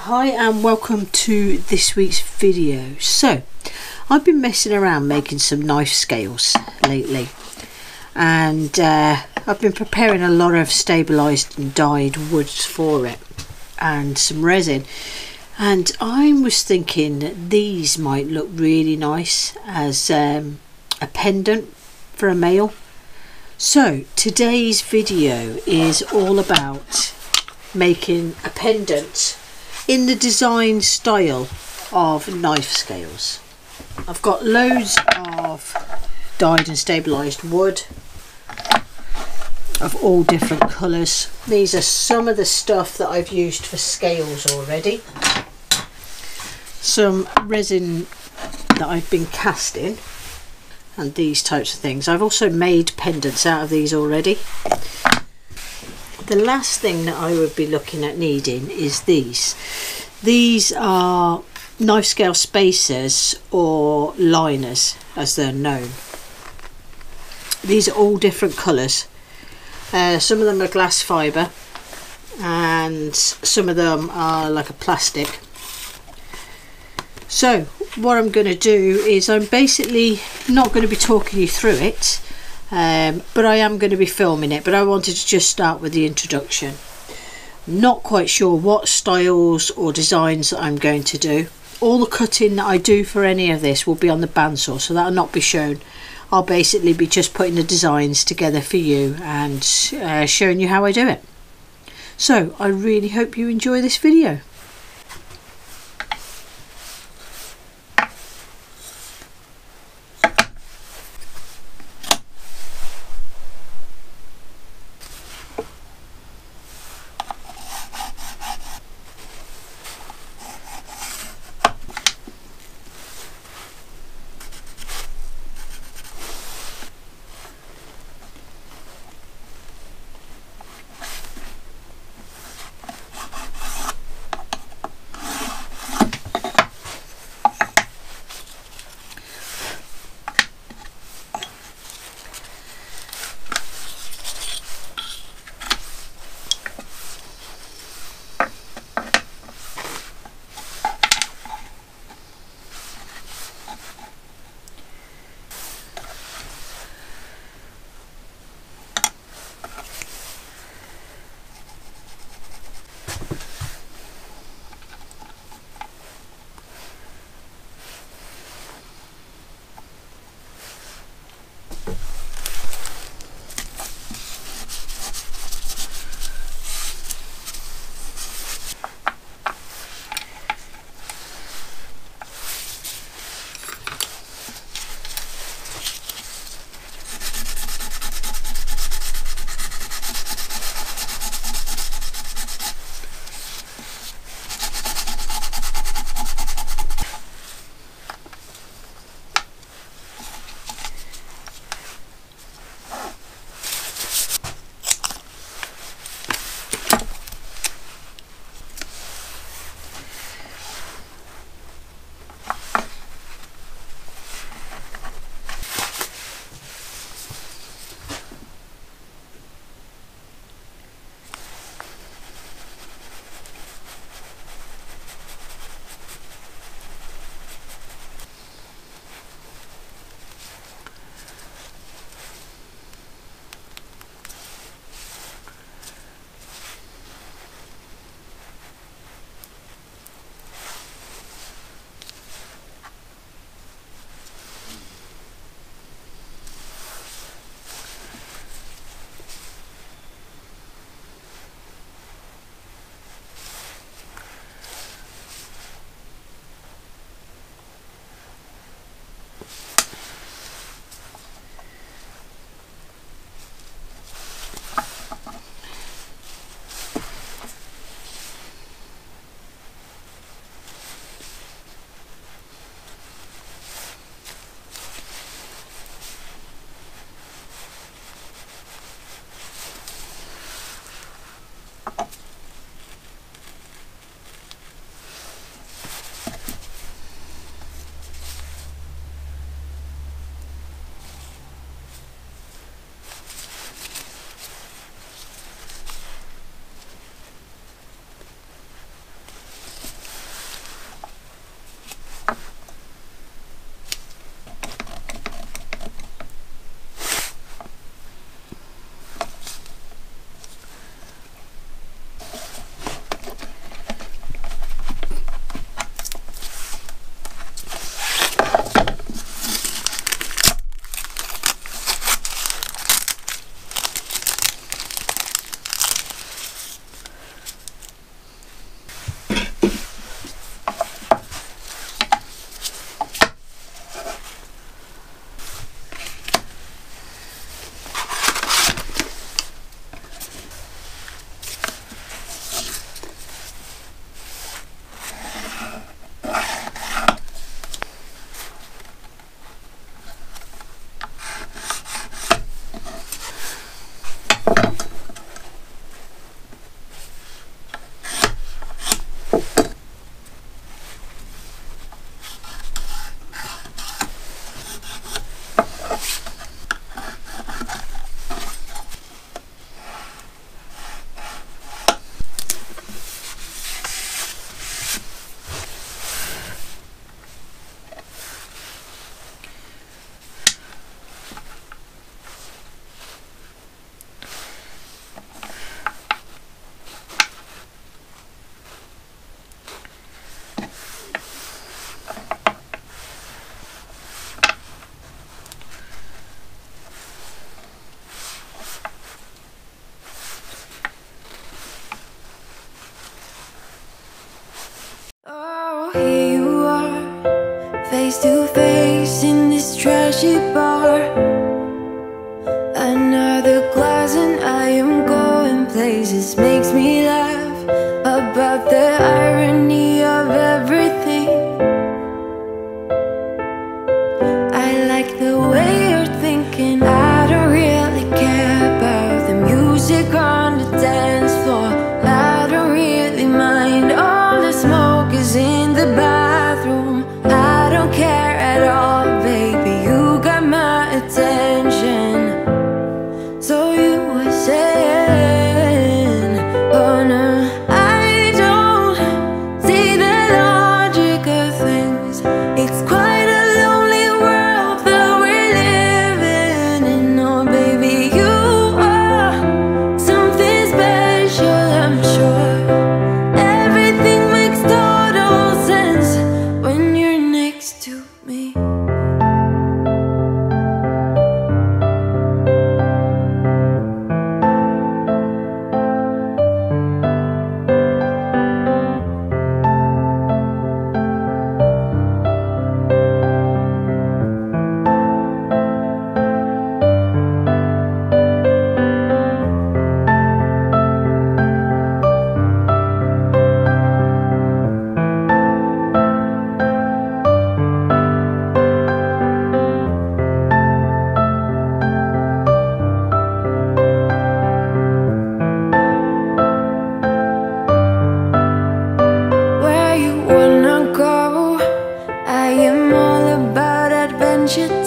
Hi and welcome to this week's video. So I've been messing around making some knife scales lately, and I've been preparing a lot of stabilised and dyed woods for it and some resin, and I was thinking that these might look really nice as a pendant for a male. So today's video is all about making a pendant in the design style of knife scales. I've got loads of dyed and stabilised wood of all different colours. These are some of the stuff that I've used for scales already. Some resin that I've been casting and these types of things. I've also made pendants out of these already. The last thing that I would be looking at needing is these. These are knife scale spacers, or liners as they're known. These are all different colours. Some of them are glass fibre and some of them are like a plastic. So what I'm going to do is I'm basically not going to be talking you through it, but I am going to be filming it, but I wanted to just start with the introduction. Not quite sure what styles or designs that I'm going to do. All the cutting that I do for any of this will be on the bandsaw, so that'll not be shown. I'll basically be just putting the designs together for you and showing you how I do it. So I really hope you enjoy this video. sushi bar. Another glass and I am going places. Makes me laugh about the irony of everything. I like the way you're thinking. I don't really care about the music on the dance floor. I don't really mind all the smoke is in the bathroom. I don't care at all, baby, you got my attention. So you were saying, oh no, I don't see the logic of things. It's quite a lonely world that we're living in. Oh baby, you are something special, I'm sure. Everything makes total sense when you're next to me.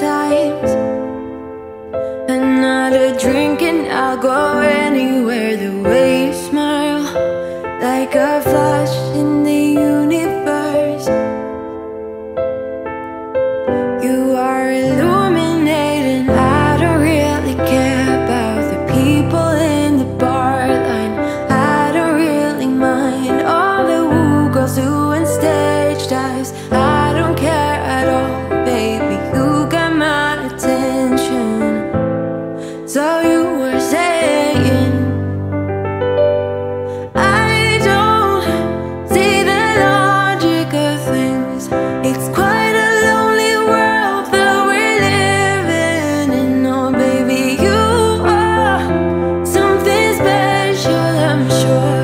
Times. Another drink and I'll go anywhere. The way you smile, like a flash in the universe. You are illuminating. I don't really care about the people in the bar line. I don't really mind all the woo girls doing stage dives. I don't care at all, baby, you got my attention. So you were saying, I don't see the logic of things. It's quite a lonely world that we're living in. Oh baby, you are something special, I'm sure.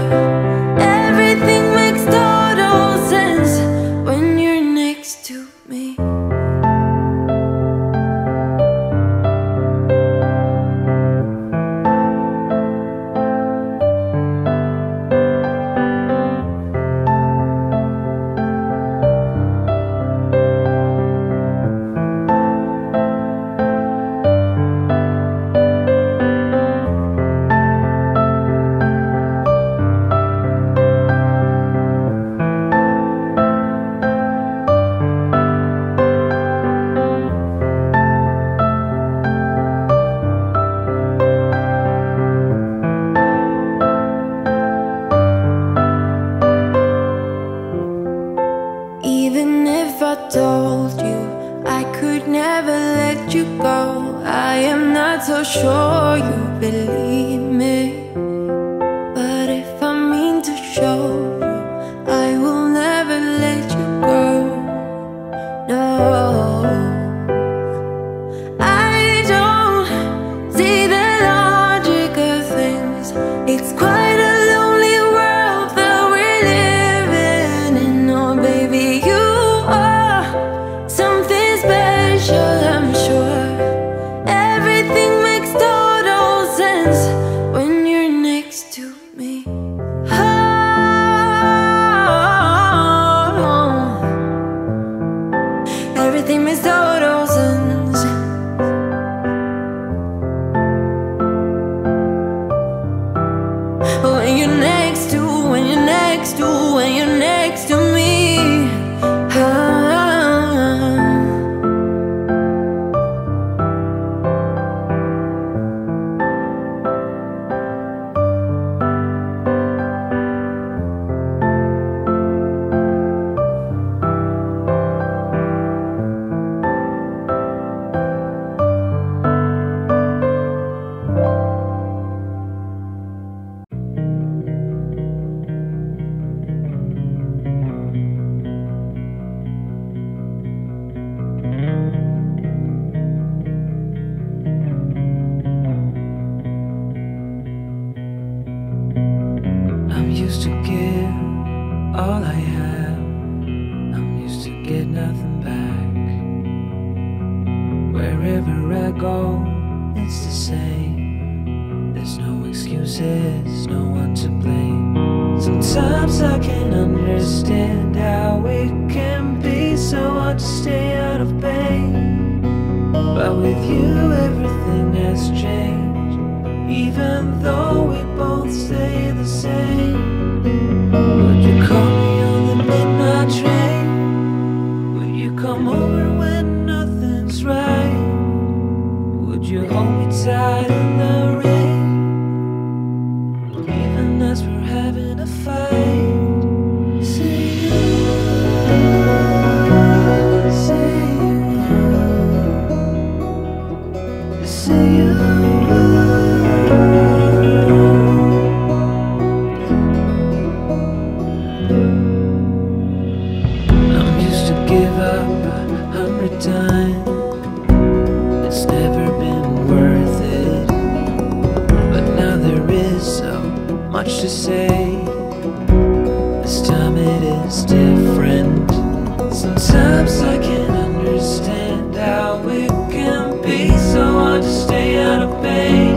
Everything makes total sense when you're next to me. Even if I told you I could never let you go, I am not so sure you believe me. But if I mean to show you, I will never let you go. No, I don't see the logic of things. It's quite a lonely world that we're living in. Oh baby, you are something special, I'm sure. Everything makes total sense when you have, I'm used to get nothing back. Wherever I go, it's the same. There's no excuses, no one to blame. Sometimes I can't understand how it can be so hard to stay out of pain. But with you everything has changed, even though we both stay the same. Would you call me on the midnight train? Would you come over when nothing's right? Would you hold me tight in the rain, even as we're having a fight? Say you, say you, say you. I'm used to give up 100 times. It's never been worth it, but now there is so much to say. This time it is different. Sometimes I can't understand how it can be so hard to stay out of pain.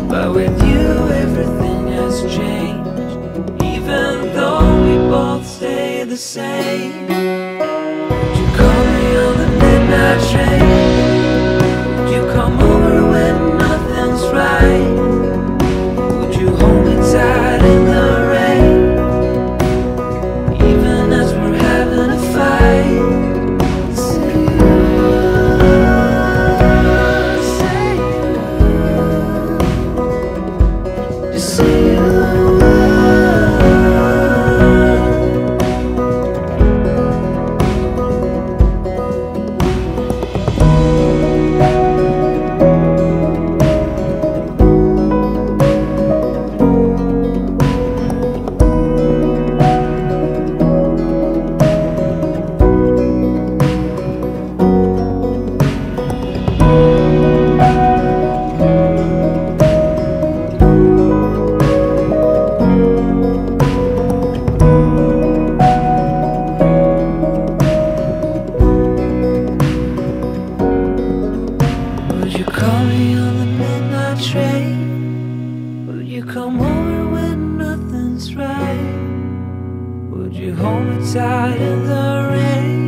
But with you everything has changed, even though we both stay the same. Would you call me on the midnight train? Would you come over when nothing's right? Would you hold me tight in the rain, even as we're having a fight? Say you, say you, just say you. Would you call me on the midnight train? Would you come over when nothing's right? Would you hold me tight in the rain?